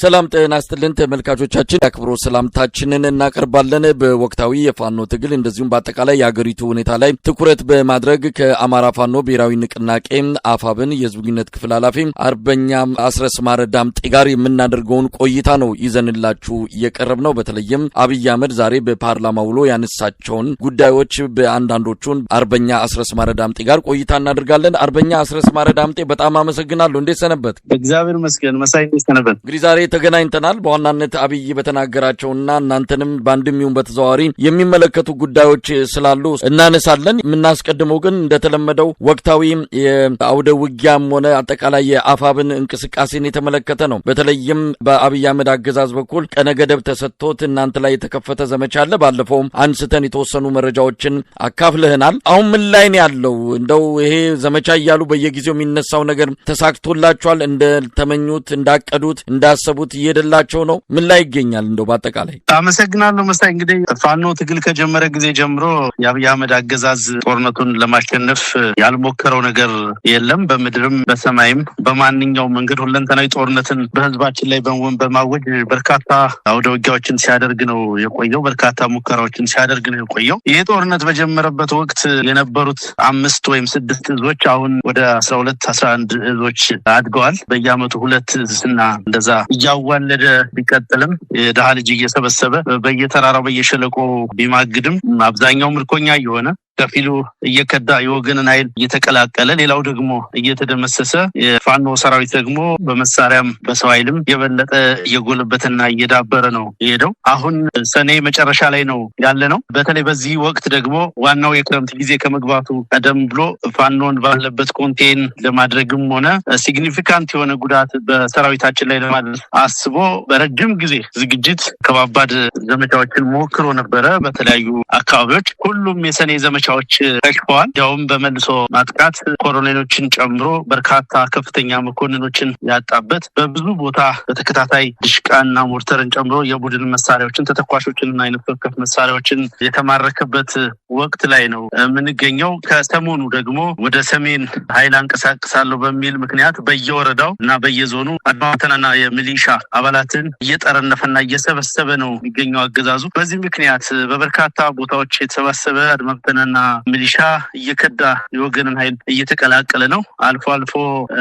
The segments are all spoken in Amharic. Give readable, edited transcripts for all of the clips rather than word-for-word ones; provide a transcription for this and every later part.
ሰላም ጤና ይስጥልን ተመልካቾቻችን አክብሮ ሰላምታችንን እናቀርባለን። በወቅታዊ የፋኖ ትግል እንደዚሁም በአጠቃላይ የሀገሪቱ ሁኔታ ላይ ትኩረት በማድረግ ከአማራ ፋኖ ብሔራዊ ንቅናቄ አፋብን የህዝብ ግንኙነት ክፍል ኃላፊ አርበኛ አስረስ ማረ ዳምጤ ጋር የምናደርገውን ቆይታ ነው ይዘንላችሁ የቀረብነው። በተለይም አብይ አህመድ ዛሬ በፓርላማ ውሎ ያነሳቸውን ጉዳዮች በአንዳንዶቹን አርበኛ አስረስ ማረ ዳምጤ ጋር ቆይታ እናደርጋለን። አርበኛ አስረስ ማረ ዳምጤ በጣም አመሰግናለሁ። እንዴት ሰነበት? እግዚአብሔር ይመስገን። መሳይ እንዴት ሰነበት? እንግዲህ ዛሬ ተገናኝተናል። በዋናነት አብይ በተናገራቸውና እናንተንም ባንድም ይሁን በተዘዋዋሪ የሚመለከቱ ጉዳዮች ስላሉ እናነሳለን። የምናስቀድመው ግን እንደተለመደው ወቅታዊ የአውደ ውጊያም ሆነ አጠቃላይ የአፋብን እንቅስቃሴን የተመለከተ ነው። በተለይም በአብይ አህመድ አገዛዝ በኩል ቀነ ገደብ ተሰጥቶት እናንተ ላይ የተከፈተ ዘመቻ አለ። ባለፈውም አንስተን የተወሰኑ መረጃዎችን አካፍለህናል። አሁን ምን ላይ ነው ያለው? እንደው ይሄ ዘመቻ እያሉ በየጊዜው የሚነሳው ነገር ተሳክቶላችኋል? እንደተመኙት እንዳቀዱት እንዳሰቡት እየደላቸው ነው? ምን ላይ ይገኛል? እንደው በአጠቃላይ አመሰግናለሁ መሳይ። እንግዲህ ፋኖ ትግል ከጀመረ ጊዜ ጀምሮ የአብይ አህመድ አገዛዝ ጦርነቱን ለማሸነፍ ያልሞከረው ነገር የለም። በምድርም በሰማይም በማንኛውም መንገድ ሁለንተናዊ ጦርነትን በህዝባችን ላይ በማወጅ በርካታ አውደ ውጊያዎችን ሲያደርግ ነው የቆየው። በርካታ ሙከራዎችን ሲያደርግ ነው የቆየው። ይህ ጦርነት በጀመረበት ወቅት የነበሩት 5 ወይም 6 እዞች አሁን ወደ 12 11 እዞች አድገዋል። በየአመቱ 2 እዝና እንደዛ እያዋለደ ቢቀጥልም የደሃ ልጅ እየሰበሰበ በየተራራው በየሸለቆ ቢማግድም አብዛኛው ምርኮኛ እየሆነ ከፊሉ እየከዳ የወገንን ኃይል እየተቀላቀለ ሌላው ደግሞ እየተደመሰሰ የፋኖ ሰራዊት ደግሞ በመሳሪያም በሰው ኃይልም የበለጠ እየጎለበተና እየዳበረ ነው የሄደው። አሁን ሰኔ መጨረሻ ላይ ነው ያለ ነው። በተለይ በዚህ ወቅት ደግሞ ዋናው የክረምት ጊዜ ከመግባቱ ቀደም ብሎ ፋኖን ባለበት ኮንቴን ለማድረግም ሆነ ሲግኒፊካንት የሆነ ጉዳት በሰራዊታችን ላይ ለማድረስ አስቦ በረጅም ጊዜ ዝግጅት ከባባድ ዘመቻዎችን ሞክሮ ነበረ በተለያዩ አካባቢዎች። ሁሉም የሰኔ ዘመቻዎች ተሽፈዋል። ያውም በመልሶ ማጥቃት ኮሎኔሎችን ጨምሮ በርካታ ከፍተኛ መኮንኖችን ያጣበት በብዙ ቦታ በተከታታይ ድሽቃና ሞርተርን ጨምሮ የቡድን መሳሪያዎችን ተተኳሾችንና አይነት ወከፍ መሳሪያዎችን የተማረከበት ወቅት ላይ ነው የምንገኘው። ከሰሞኑ ደግሞ ወደ ሰሜን ኃይል አንቀሳቅሳለሁ በሚል ምክንያት በየወረዳው እና በየዞኑ አድማተናና የሚሊሻ አባላትን እየጠረነፈና እየሰበሰበ ነው የሚገኘው አገዛዙ። በዚህ ምክንያት በበርካታ ቦታዎች የተሰባሰበ አድማተናና ሚሊሻ እየከዳ የወገንን ኃይል እየተቀላቀለ ነው። አልፎ አልፎ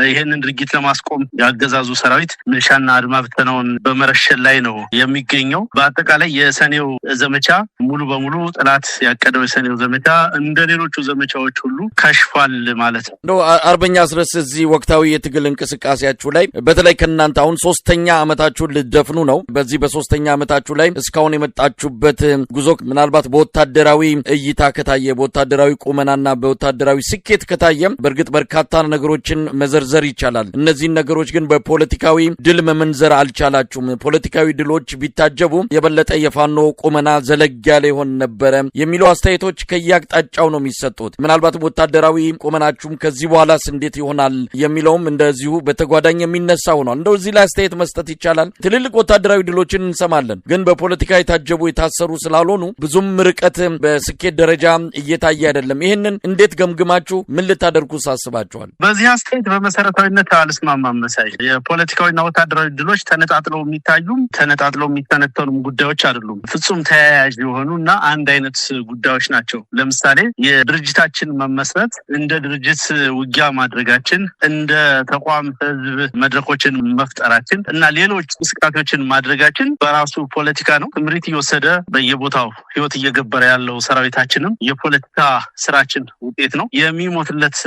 ይሄንን ድርጊት ለማስቆም ያገዛዙ ሰራዊት ሚሊሻና አድማተናውን በመረሸን ላይ ነው የሚገኘው። በአጠቃላይ የሰኔው ዘመቻ ሙሉ በሙሉ ጠላት ያቀደው የሰኔው ዘመቻ እንደሌሎቹ ዘመቻዎች ሁሉ ከሽፏል ማለት ነው። አርበኛ አስረስ እዚህ ወቅታዊ የትግል እንቅስቃሴያችሁ ላይ በተለይ ከእናንተ አሁን 3ኛ ዓመታችሁን ልትደፍኑ ነው። በዚህ በ3ኛ ዓመታችሁ ላይ እስካሁን የመጣችሁበት ጉዞ ምናልባት በወታደራዊ እይታ ከታየ በወታደራዊ ቁመናና በወታደራዊ ስኬት ከታየም በእርግጥ በርካታ ነገሮችን መዘርዘር ይቻላል። እነዚህን ነገሮች ግን በፖለቲካዊ ድል መመንዘር አልቻላችሁም። ፖለቲካዊ ድሎች ቢታጀቡ የበለጠ የፋኖ ቁመና ዘለግ ያለ ይሆን ነበረ የሚሉ አስተያየቶች ከየአቅጣጫው ነው የሚሰጡት። ምናልባትም ወታደራዊ ቁመናችሁም ከዚህ በኋላስ እንዴት ይሆናል የሚለውም እንደዚሁ በተጓዳኝ የሚነሳ ሆኗል። እንደው እዚህ ላይ አስተያየት መስጠት ይቻላል። ትልልቅ ወታደራዊ ድሎችን እንሰማለን፣ ግን በፖለቲካ የታጀቡ የታሰሩ ስላልሆኑ ብዙም ርቀት በስኬት ደረጃ እየታየ አይደለም። ይሄንን እንዴት ገምግማችሁ ምን ልታደርጉ ሳስባችኋል? በዚህ አስተያየት በመሰረታዊነት አልስማማም መሳይ። የፖለቲካዊና ወታደራዊ ድሎች ተነጣጥለው የሚታዩም ተነጣጥለው የሚተነተኑም ጉዳዮች አይደሉም። ፍጹም ተያያዥ የሆኑና አንድ አይነት ጉዳዮች ናቸው። ለምሳሌ የድርጅታችን መመስረት፣ እንደ ድርጅት ውጊያ ማድረጋችን፣ እንደ ተቋም ህዝብ መድረኮችን መፍጠራችን እና ሌሎች እንቅስቃሴዎችን ማድረጋችን በራሱ ፖለቲካ ነው። ትምሪት እየወሰደ በየቦታው ህይወት እየገበረ ያለው ሰራዊታችንም የፖለቲካ ስራችን ውጤት ነው። የሚሞትለት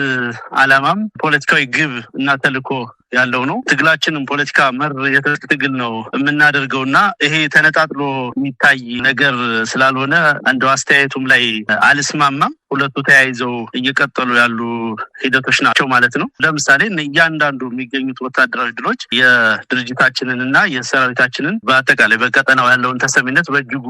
ዓላማም ፖለቲካዊ ግብ እና ተልዕኮ ያለው ነው። ትግላችንም ፖለቲካ መር የትጥቅ ትግል ነው የምናደርገውና ይሄ ተነጣጥሎ የሚታይ ነገር ስላልሆነ እንደው አስተያየቱም ላይ አልስማማም። ሁለቱ ተያይዘው እየቀጠሉ ያሉ ሂደቶች ናቸው ማለት ነው። ለምሳሌ እያንዳንዱ የሚገኙት ወታደራዊ ድሎች የድርጅታችንንና የሰራዊታችንን በአጠቃላይ በቀጠናው ያለውን ተሰሚነት በእጅጉ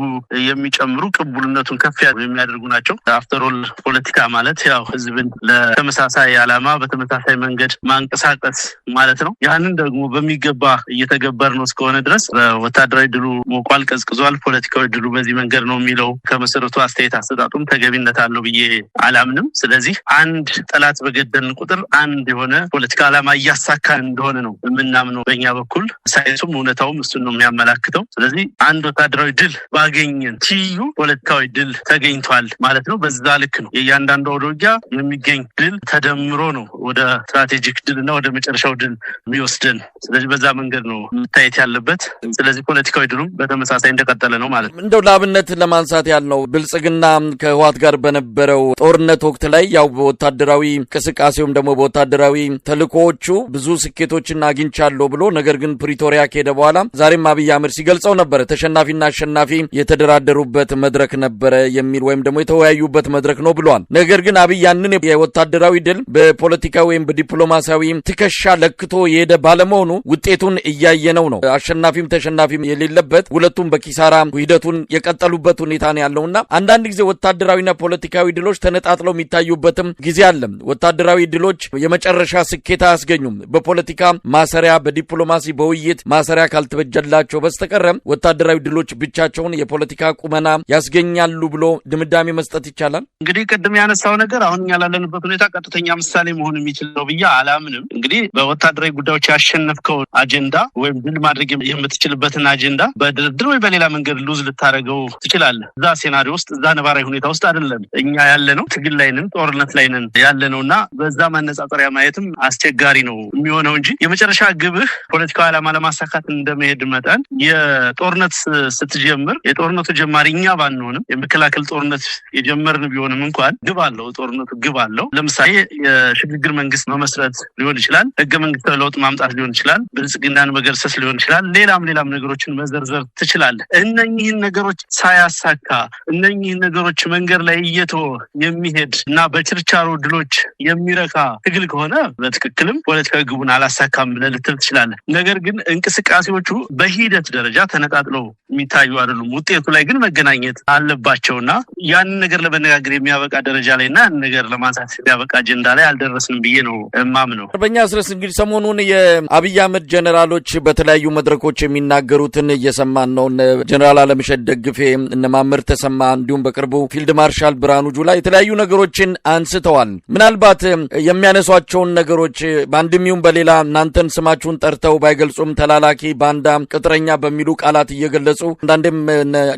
የሚጨምሩ ቅቡልነቱን ከፍ የሚያደርጉ ናቸው። አፍተሮል ፖለቲካ ማለት ያው ህዝብን ለተመሳሳይ ዓላማ በተመሳሳይ መንገድ ማንቀሳቀስ ማለት ነው። ያንን ደግሞ በሚገባ እየተገበር ነው እስከሆነ ድረስ ወታደራዊ ድሉ ሞቋል፣ ቀዝቅዟል፣ ፖለቲካዊ ድሉ በዚህ መንገድ ነው የሚለው ከመሰረቱ አስተያየት አሰጣጡም ተገቢነት አለው ብዬ አላምንም። ስለዚህ አንድ ጠላት በገደልን ቁጥር አንድ የሆነ ፖለቲካ ዓላማ እያሳካን እንደሆነ ነው የምናምነው በእኛ በኩል። ሳይንሱም እውነታውም እሱን ነው የሚያመላክተው። ስለዚህ አንድ ወታደራዊ ድል ባገኘን ትይዩ ፖለቲካዊ ድል ተገኝቷል ማለት ነው። በዛ ልክ ነው የእያንዳንዱ ውጊያ የሚገኝ ድል ተደምሮ ነው ወደ ስትራቴጂክ ድልና ወደ መጨረሻው ድል የሚወስደን። ስለዚህ በዛ መንገድ ነው መታየት ያለበት። ስለዚህ ፖለቲካዊ ድሉም በተመሳሳይ እንደቀጠለ ነው ማለት ነው። እንደው ለአብነት ለማንሳት ያልነው ብልጽግና ከህወሓት ጋር በነበረው ጦርነት ወቅት ላይ ያው በወታደራዊ እንቅስቃሴውም ደግሞ በወታደራዊ ተልእኮዎቹ ብዙ ስኬቶችን አግኝቻለሁ ብሎ ነገር ግን ፕሪቶሪያ ከሄደ በኋላ ዛሬም አብይ አህመድ ሲገልጸው ነበር ተሸናፊና አሸናፊ የተደራደሩበት መድረክ ነበረ የሚል ወይም ደግሞ የተወያዩበት መድረክ ነው ብሏል። ነገር ግን አብይ ያንን የወታደራዊ ድል በፖለቲካ ወይም በዲፕሎማሲያዊ ትከሻ ለክቶ የሄደ ባለመሆኑ ውጤቱን እያየነው ነው። አሸናፊም ተሸናፊም የሌለበት ሁለቱም በኪሳራ ሂደቱን የቀጠሉበት ሁኔታ ነው ያለውና አንዳንድ ጊዜ ወታደራዊና ፖለቲካዊ ድሎች ተነጣጥለው የሚታዩበትም ጊዜ አለ። ወታደራዊ ድሎች የመጨረሻ ስኬት አያስገኙም። በፖለቲካ ማሰሪያ በዲፕሎማሲ በውይይት ማሰሪያ ካልተበጀላቸው በስተቀር ወታደራዊ ድሎች ብቻቸውን የፖለቲካ ቁመና ያስገኛሉ ብሎ ድምዳሜ መስጠት ይቻላል። እንግዲህ ቅድም ያነሳው ነገር አሁን ያላለንበት ሁኔታ ቀጥተኛ ምሳሌ መሆን የሚችል ነው ብዬ አላምንም። እንግዲህ በወታደራዊ ጉዳዮች ያሸነፍከው አጀንዳ ወይም ድል ማድረግ የምትችልበትን አጀንዳ በድርድር ወይ በሌላ መንገድ ሉዝ ልታደርገው ትችላለህ። እዛ ሴናሪዮ ውስጥ እዛ ነባራዊ ሁኔታ ውስጥ አይደለም እኛ ያለነው፣ ትግል ላይ ነን፣ ጦርነት ላይ ነን ያለነውና በዛ ማነጻጸሪያ ማየትም አስቸጋሪ ነው የሚሆነው እንጂ የመጨረሻ ግብህ ፖለቲካዊ ዓላማ ለማሳካት እንደመሄድ መጠን የጦርነት ስትጀምር የጦርነቱ ጀማሪ እኛ ባንሆንም የመከላከል ጦርነት የጀመርን ቢሆንም እንኳን ግብ አለው። ጦርነቱ ግብ አለው። ለምሳሌ የሽግግር መንግስት መመስረት ሊሆን ይችላል፣ ህገ መንግስታዊ ለውጥ ማምጣት ሊሆን ይችላል፣ ብልጽግናን መገርሰስ ሊሆን ይችላል፣ ሌላም ነገሮችን መዘርዘር ትችላለህ። እነኚህን ነገሮች ሳያሳካ እነኚህን ነገሮች መንገድ ላይ እየተወ የሚሄድ እና በችርቻሮ ድሎች የሚረካ ትግል ከሆነ በትክክልም ፖለቲካዊ ግቡን አላሳካም ብለህ ልትል ትችላለህ። ነገር ግን እንቅስቃሴዎቹ በሂደት ደረጃ ተነጣጥለው የሚታዩ አይደሉም። ውጤቱ ላይ ግን መገናኘት አለባቸውና ያንን ነገር ለመነጋገር የሚያበቃ ደረጃ ላይና ያን ነገር ለማንሳት የሚያበቃ አጀንዳ ላይ አልደረስንም ብዬ ነው የማምነው። በእኛ ስረስ እንግዲህ ሰሞኑን የአብይ አህመድ ጀነራሎች በተለያዩ መድረኮች የሚናገሩትን እየሰማን ነው። ጀነራል አለምሸት ደግፌ፣ እነ ማመር ተሰማ እንዲሁም በቅርቡ ፊልድ ማርሻል ብርሃኑ ጁላ የተለያዩ ነገሮችን አንስተዋል። ምናልባት የሚያነሷቸውን ነገሮች በአንድም ይሁን በሌላ እናንተን ስማችሁን ጠርተው ባይገልጹም ተላላኪ፣ ባንዳ፣ ቅጥረኛ በሚሉ ቃላት እየገለጹ አንዳንድም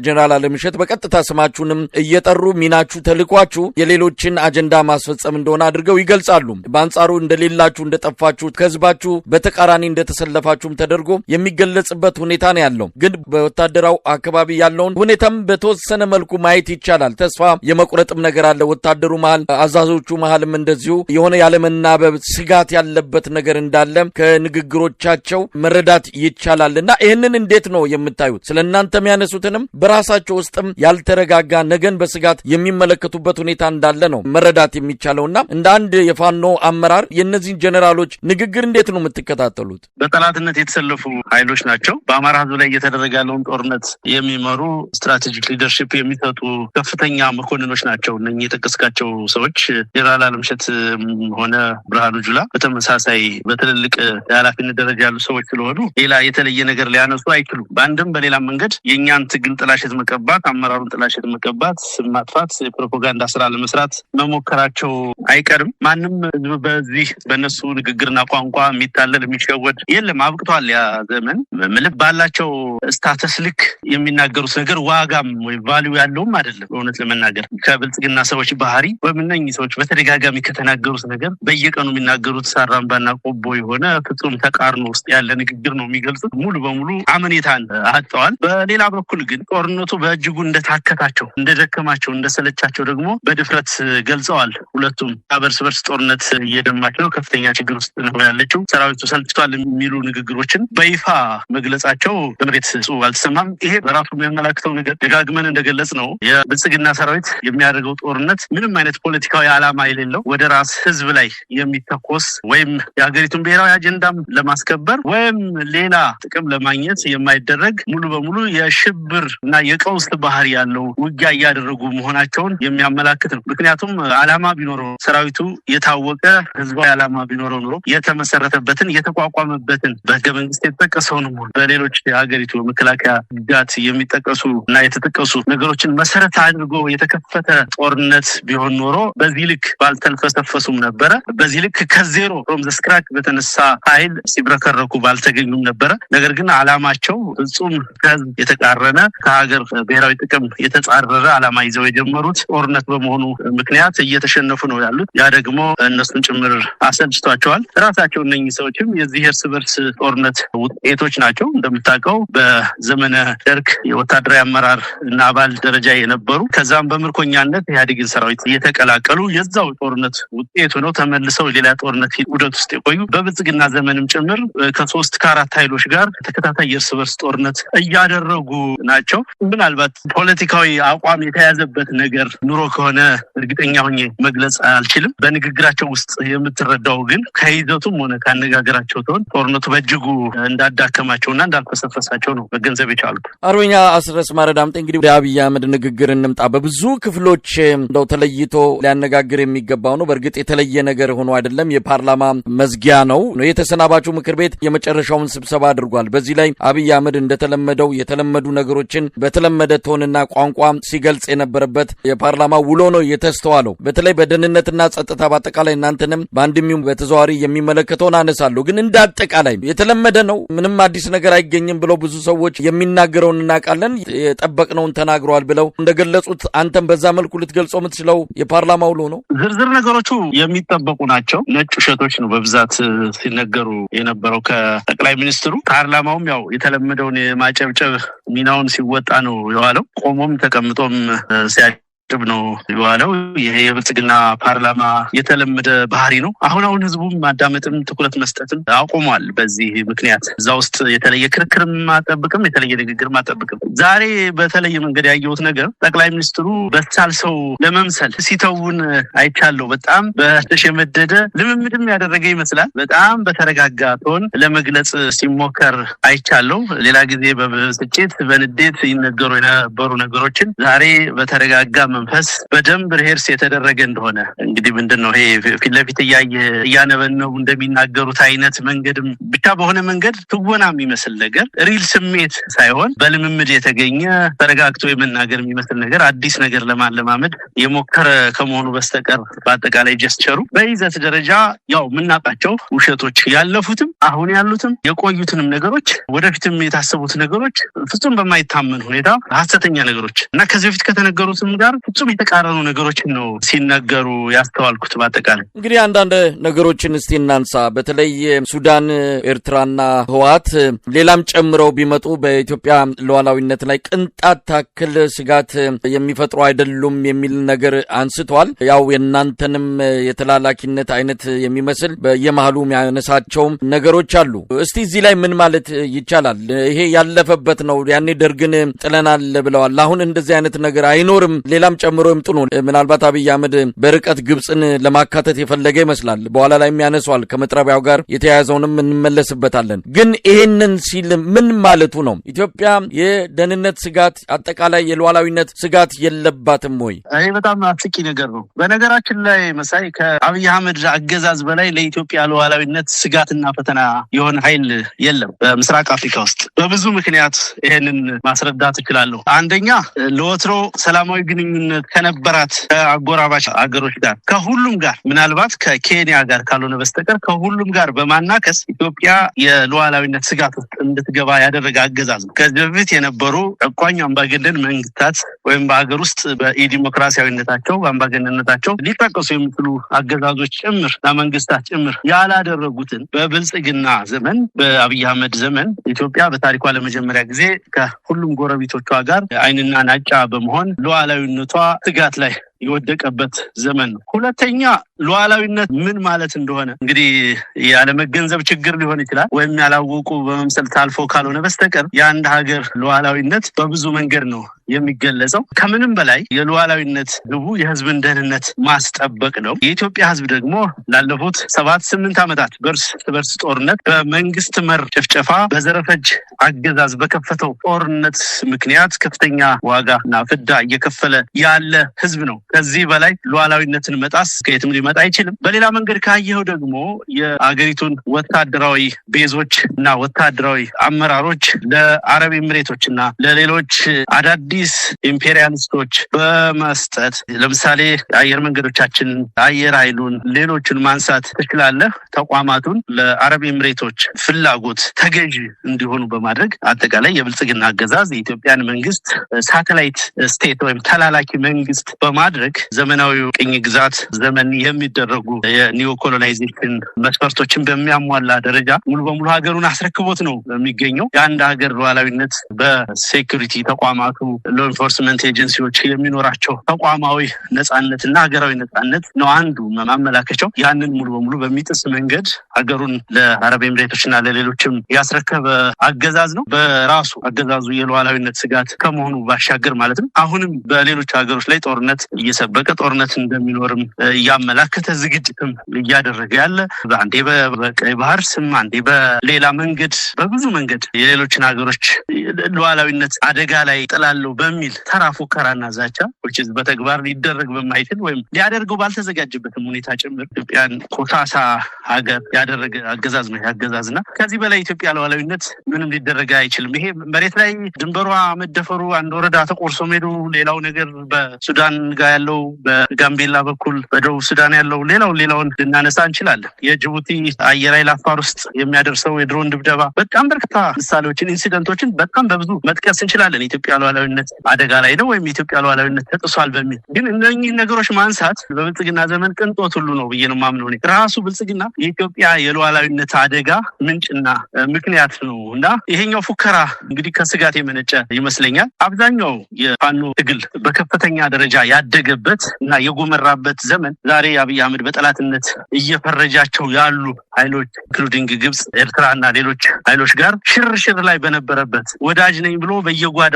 ጀነራል አለምሸት በቀጥታ ስማችሁንም እየጠሩ ሚናችሁ ተልኳችሁ የሌሎችን አጀንዳ ማስፈጸም እንደሆነ አድርገው ይገልጻሉ። በአንጻሩ እንደሌላችሁ እንደጠፋችሁ ከህዝባችሁ በተቃራኒ እንደተሰለፋችሁም ተደርጎ የሚገለጽበት ሁኔታ ነው ያለው። ግን በወታደራው አካባቢ ያለውን ሁኔታም በተወሰነ መልኩ ማየት ይቻላል። ተስፋ የመቁረጥም ነገር አለ። ወታደሩ መሃል አዛዦቹ መሃልም እንደዚሁ የሆነ ያለመናበብ ስጋት ያለበት ነገር እንዳለ ከንግግሮቻቸው መረዳት ይቻላልና ይህንን እንዴት ነው የምታዩት? ስለእናንተ የሚያነሱትንም በራሳቸው ውስጥም ያልተረጋጋ ነገን በስጋት የሚመለከቱበት ሁኔታ እንዳለ ነው መረዳት የሚቻለውና እንደ አንድ የፋኖ አመራር የእነዚህን ጀነራሎች ንግግር እንዴት ነው የምትከታተሉት? በጠላትነት የተሰለፉ ኃይሎች ናቸው። በአማራ ህዝብ ላይ እየተደረገ ያለውን ጦርነት የሚመሩ ስትራቴጂክ ሊደርሺፕ የሚሰጡ ከፍተኛ መኮንኖች ናቸው። እነኚህ የጠቀስካቸው ሰዎች ጀነራል አለምሸት ሆነ ብርሃኑ ጁላ በተመሳሳይ በትልልቅ የኃላፊነት ደረጃ ያሉ ሰዎች ስለሆኑ ሌላ የተለየ ነገር ሊያነሱ አይችሉም። በአንድም በሌላ መንገድ የእኛን ትግል ጥላሸት መቀባት፣ አመራሩን ጥላሸት መቀባት፣ ስም ማጥፋት፣ የፕሮፓጋንዳ ስራ ለመስራት መሞከራቸው አይቀርም። ማንም ህዝብ በዚህ በእነሱ ንግግርና ቋንቋ የሚታለል የሚሸወድ የለም። አብቅቷል ያ ዘመን። ምልብ ባላቸው ስታተስ ልክ የሚናገሩት ነገር ዋጋም ወይ ቫልዩ ያለውም አይደለም። እውነት ለመናገር ከብልጽግና ሰዎች ባህሪ ወይም እነኚህ ሰዎች በተደጋጋሚ ከተናገሩት ነገር በየቀኑ የሚናገሩት ሳራምባና ቆቦ የሆነ ፍጹም ተቃርኖ ውስጥ ያለ ንግግር ነው የሚገልጹት። ሙሉ በሙሉ አመኔታን አጥተዋል። በሌላ በኩል ግን ጦርነቱ በእጅጉ እንደታከታቸው፣ እንደደከማቸው፣ እንደሰለቻቸው ደግሞ በድፍረት ገልጸዋል። ሁለቱም በርስ በርስ ጦርነት እየደማች ነው፣ ከፍተኛ ችግር ውስጥ ነው ያለችው፣ ሰራዊቱ ሰልችቷል የሚሉ ንግግሮችን በይፋ መግለጻቸው በመሬት አልተሰማም። ይሄ በራሱ የሚያመላክተው ነገር ደጋግመን እንደገለጽ ነው የብልጽግና ሰራዊት የሚያደርገው ጦርነት ምንም አይነት ፖለቲካዊ ዓላማ የሌለው ወደ ራስ ህዝብ ላይ የሚተኮስ ወይም የሀገሪቱን ብሔራዊ አጀንዳም ለማስከበር ወይም ሌላ ጥቅም ለማግኘት የማይደረግ ሙሉ በሙሉ የሽብር እና የቀውስ ባህሪ ያለው ውጊያ እያደረጉ መሆናቸውን የሚያመላክት ነው። ምክንያቱም ዓላማ ቢኖረው ሰራዊቱ የታወቀ ህዝባዊ ዓላማ ቢኖረው ኖሮ የተመሰረተበትን የተቋቋመበትን በህገ መንግስት የተጠቀሰውን በሌሎች የሀገሪቱ መከላከያ ግዛት የሚጠቀሱ እና የተጠቀሱ ነገሮችን መሰረት አድርጎ የተከፈተ ጦርነት ጦርነት ቢሆን ኖሮ በዚህ ልክ ባልተልፈሰፈሱም ነበር በዚህ ልክ ከዜሮ from the scratch በተነሳ ኃይል ሲብረከረኩ ባልተገኙም ነበር ነገር ግን አላማቸው ፍጹም ከህዝብ የተቃረነ ከሀገር ብሔራዊ ጥቅም የተጻረረ አላማ ይዘው የጀመሩት ጦርነት በመሆኑ ምክንያት እየተሸነፉ ነው ያሉት ያ ደግሞ እነሱን ጭምር አሰልችቷቸዋል ራሳቸው እነኚህ ሰዎችም የዚህ እርስ በርስ ጦርነት ውጤቶች ናቸው እንደምታውቀው በዘመነ ደርግ የወታደራዊ አመራር እና አባል ደረጃ የነበሩ ከዛም በምርኮኛነት ኢህአዴግን ሰራዊት እየተቀላቀሉ የዛው ጦርነት ውጤት ሆነው ተመልሰው ሌላ ጦርነት ውደት ውስጥ የቆዩ በብልጽግና ዘመንም ጭምር ከ3 ከ4 ኃይሎች ጋር ተከታታይ የእርስ በርስ ጦርነት እያደረጉ ናቸው ምናልባት ፖለቲካዊ አቋም የተያዘበት ነገር ኑሮ ከሆነ እርግጠኛ ሆኜ መግለጽ አልችልም በንግግራቸው ውስጥ የምትረዳው ግን ከይዘቱም ሆነ ካነጋገራቸው ጦርነቱ በእጅጉ እንዳዳከማቸውና እንዳልፈሰፈሳቸው ነው መገንዘብ የቻሉት አርበኛ አስረስ ማረዳምጤ እንግዲህ ወደ አብይ አህመድ ንግግር እንምጣ በብዙ ክፍሎች እንደው ተለይቶ ሊያነጋግር የሚገባው ነው በእርግጥ የተለየ ነገር ሆኖ አይደለም የፓርላማ መዝጊያ ነው የተሰናባቹ ምክር ቤት የመጨረሻውን ስብሰባ አድርጓል በዚህ ላይ አብይ አህመድ እንደተለመደው የተለመዱ ነገሮችን በተለመደ ቶንና ቋንቋ ሲገልጽ የነበረበት የፓርላማ ውሎ ነው የተስተዋለው በተለይ በደህንነትና ጸጥታ በአጠቃላይ እናንተንም በአንድሚው በተዘዋሪ የሚመለከተውን አነሳለሁ ግን እንዳጠቃላይ የተለመደ ነው ምንም አዲስ ነገር አይገኝም ብለው ብዙ ሰዎች የሚናገረውን እናቃለን የጠበቅነውን ተናግረዋል ብለው እንደገለጹት አንተም በዛ መልኩ ልትገልጸው የምትችለው የፓርላማ ውሎ ነው ዝርዝር ነገሮቹ የሚጠበቁ ናቸው ነጭ ውሸቶች ነው በብዛት ሲነገሩ የነበረው ከጠቅላይ ሚኒስትሩ ፓርላማውም ያው የተለመደውን የማጨብጨብ ሚናውን ሲወጣ ነው የዋለው ቆሞም ተቀምጦም ጥብ ነው የዋለው ይሄ የብልጽግና ፓርላማ የተለመደ ባህሪ ነው አሁን ህዝቡም ማዳመጥም ትኩረት መስጠትም አቆሟል በዚህ ምክንያት እዛ ውስጥ የተለየ ክርክርም ማጠብቅም የተለየ ንግግር ማጠብቅም ዛሬ በተለየ መንገድ ያየሁት ነገር ጠቅላይ ሚኒስትሩ በሳል ሰው ለመምሰል ሲተውን አይቻለው በጣም በተሸመደደ ልምምድም ያደረገ ይመስላል በጣም በተረጋጋ ቶን ለመግለጽ ሲሞከር አይቻለው ሌላ ጊዜ በብስጭት በንዴት ይነገሩ የነበሩ ነገሮችን ዛሬ በተረጋጋ መንፈስ በደንብ ሪሄርስ የተደረገ እንደሆነ እንግዲህ ምንድነው ይሄ ፊት ለፊት ያነበነው እንደሚናገሩት አይነት መንገድም ብቻ በሆነ መንገድ ትወና የሚመስል ነገር ሪል ስሜት ሳይሆን በልምምድ የተገኘ ተረጋግቶ የመናገር የሚመስል ነገር አዲስ ነገር ለማለማመድ የሞከረ ከመሆኑ በስተቀር በአጠቃላይ ጀስቸሩ በይዘት ደረጃ ያው ምናቃቸው ውሸቶች ያለፉትም አሁን ያሉትም የቆዩትንም ነገሮች ወደፊትም የታሰቡት ነገሮች ፍጹም በማይታመን ሁኔታ ሐሰተኛ ነገሮች እና ከዚህ በፊት ከተነገሩትም ጋር ፍጹም የተቃረኑ ነገሮችን ነው ሲነገሩ ያስተዋልኩት በአጠቃላይ እንግዲህ አንዳንድ ነገሮችን እስቲ እናንሳ በተለይ ሱዳን ኤርትራና ህወሓት ሌላም ጨምረው ቢመጡ በኢትዮጵያ ሉዓላዊነት ላይ ቅንጣት ታክል ስጋት የሚፈጥሩ አይደሉም የሚል ነገር አንስቷል ያው የናንተንም የተላላኪነት አይነት የሚመስል በየመሃሉ የሚያነሳቸው ነገሮች አሉ እስቲ እዚህ ላይ ምን ማለት ይቻላል ይሄ ያለፈበት ነው ያኔ ደርግን ጥለናል ብለዋል አሁን እንደዚህ አይነት ነገር አይኖርም ሌላም ጨምሮ ይምጡ ነው ምናልባት አብይ አህመድ በርቀት ግብጽን ለማካተት የፈለገ ይመስላል በኋላ ላይ የሚያነሳዋል ከመጥረቢያው ጋር የተያያዘውንም እንመለስበታለን ግን ይሄንን ሲል ምን ማለቱ ነው ኢትዮጵያ የደህንነት ስጋት አጠቃላይ የሉዓላዊነት ስጋት የለባትም ወይ ይሄ በጣም አስቂ ነገር ነው በነገራችን ላይ መሳይ ከአብይ አህመድ አገዛዝ በላይ ለኢትዮጵያ ሉዓላዊነት ስጋትና ፈተና የሆነ ኃይል የለም በምስራቅ አፍሪካ ውስጥ በብዙ ምክንያት ይሄንን ማስረዳት እችላለሁ አንደኛ ለወትሮ ሰላማዊ ግንኙነት ከነበራት አጎራባች አገሮች ጋር ከሁሉም ጋር ምናልባት ከኬንያ ጋር ካልሆነ በስተቀር ከሁሉም ጋር በማናከስ ኢትዮጵያ የሉዓላዊነት ስጋት ውስጥ እንድትገባ ያደረገ አገዛዝ ነው ከዚህ በፊት የነበሩ ጨቋኝ አምባገነን መንግስታት ወይም በአገር ውስጥ በኢዲሞክራሲያዊነታቸው በአምባገነንነታቸው ሊጠቀሱ የሚችሉ አገዛዞች ጭምር መንግስታት ጭምር ያላደረጉትን በብልጽግና ዘመን በአብይ አህመድ ዘመን ኢትዮጵያ በታሪኳ ለመጀመሪያ ጊዜ ከሁሉም ጎረቤቶቿ ጋር አይንና ናጫ በመሆን ሉዓላዊነቷ ስጋት ላይ የወደቀበት ዘመን ነው ሁለተኛ ሉዓላዊነት ምን ማለት እንደሆነ እንግዲህ ያለ መገንዘብ ችግር ሊሆን ይችላል ወይም ያላወቁ በመምሰል ታልፎ ካልሆነ በስተቀር የአንድ ሀገር ሉዓላዊነት በብዙ መንገድ ነው የሚገለጸው ከምንም በላይ የሉዓላዊነት ግቡ የህዝብን ደህንነት ማስጠበቅ ነው የኢትዮጵያ ህዝብ ደግሞ ላለፉት 7-8 ዓመታት በርስ ጦርነት በመንግስት መር ጭፍጨፋ በዘረፈጅ አገዛዝ በከፈተው ጦርነት ምክንያት ከፍተኛ ዋጋና ፍዳ እየከፈለ ያለ ህዝብ ነው ከዚህ በላይ ሉዓላዊነትን መጣስ ከየትም ሊመጣ አይችልም በሌላ መንገድ ካየው ደግሞ የአገሪቱን ወታደራዊ ቤዞች እና ወታደራዊ አመራሮች ለአረብ ኤሚሬቶችና ለሌሎች አዳዲስ ለአዳዲስ ኢምፔሪያሊስቶች በመስጠት ለምሳሌ አየር መንገዶቻችን አየር ኃይሉን ሌሎችን ማንሳት ትችላለህ። ተቋማቱን ለአረብ ኤምሬቶች ፍላጎት ተገዢ እንዲሆኑ በማድረግ አጠቃላይ የብልጽግና አገዛዝ የኢትዮጵያን መንግስት ሳተላይት ስቴት ወይም ተላላኪ መንግስት በማድረግ ዘመናዊ ቅኝ ግዛት ዘመን የሚደረጉ የኒዮ ኮሎናይዜሽን መስፈርቶችን በሚያሟላ ደረጃ ሙሉ በሙሉ ሀገሩን አስረክቦት ነው የሚገኘው። የአንድ ሀገር ሉዓላዊነት በሴኩሪቲ ተቋማቱ ሎ ኢንፎርስመንት ኤጀንሲዎች የሚኖራቸው ተቋማዊ ነጻነትና ሀገራዊ ነጻነት ነው አንዱ ማመላከቻው። ያንን ሙሉ በሙሉ በሚጥስ መንገድ ሀገሩን ለአረብ ኤምሬቶችና ለሌሎችም ያስረከበ አገዛዝ ነው። በራሱ አገዛዙ የሉዓላዊነት ስጋት ከመሆኑ ባሻገር ማለት ነው አሁንም በሌሎች ሀገሮች ላይ ጦርነት እየሰበቀ ጦርነት እንደሚኖርም እያመላከተ ዝግጅትም እያደረገ ያለ አንዴ በቀይ ባህር ስም አንዴ በሌላ መንገድ በብዙ መንገድ የሌሎችን ሀገሮች ሉዓላዊነት አደጋ ላይ ጥላለው በሚል ተራ ፉከራና ዛቻ በተግባር ሊደረግ በማይችል ወይም ሊያደርገው ባልተዘጋጀበትም ሁኔታ ጭምር ኢትዮጵያን ኮሳሳ ሀገር ያደረገ አገዛዝ ነው ያገዛዝና ከዚህ በላይ ኢትዮጵያ ሉዓላዊነት ምንም ሊደረግ አይችልም። ይሄ መሬት ላይ ድንበሯ መደፈሩ አንድ ወረዳ ተቆርሶ ሄዱ ሌላው ነገር በሱዳን ጋር ያለው በጋምቤላ በኩል በደቡብ ሱዳን ያለው ሌላውን ልናነሳ እንችላለን። የጅቡቲ አየር ኃይል አፋር ውስጥ የሚያደርሰው የድሮን ድብደባ በጣም በርካታ ምሳሌዎችን ኢንሲደንቶችን በጣም በብዙ መጥቀስ እንችላለን። ኢትዮጵያ ሉዓላዊነት አደጋ ላይ ነው ወይም ኢትዮጵያ ሉዓላዊነት ተጥሷል በሚል ግን እነኚህ ነገሮች ማንሳት በብልጽግና ዘመን ቅንጦት ሁሉ ነው ብዬ ነው የማምነው። ራሱ ብልጽግና የኢትዮጵያ የሉዓላዊነት አደጋ ምንጭና ምክንያት ነው እና ይሄኛው ፉከራ እንግዲህ ከስጋት የመነጨ ይመስለኛል። አብዛኛው የፋኖ ትግል በከፍተኛ ደረጃ ያደገበት እና የጎመራበት ዘመን ዛሬ አብይ አህመድ በጠላትነት እየፈረጃቸው ያሉ ኃይሎች ኢንክሉዲንግ ግብጽ፣ ኤርትራና ሌሎች ኃይሎች ጋር ሽርሽር ላይ በነበረበት ወዳጅ ነኝ ብሎ በየጓዳ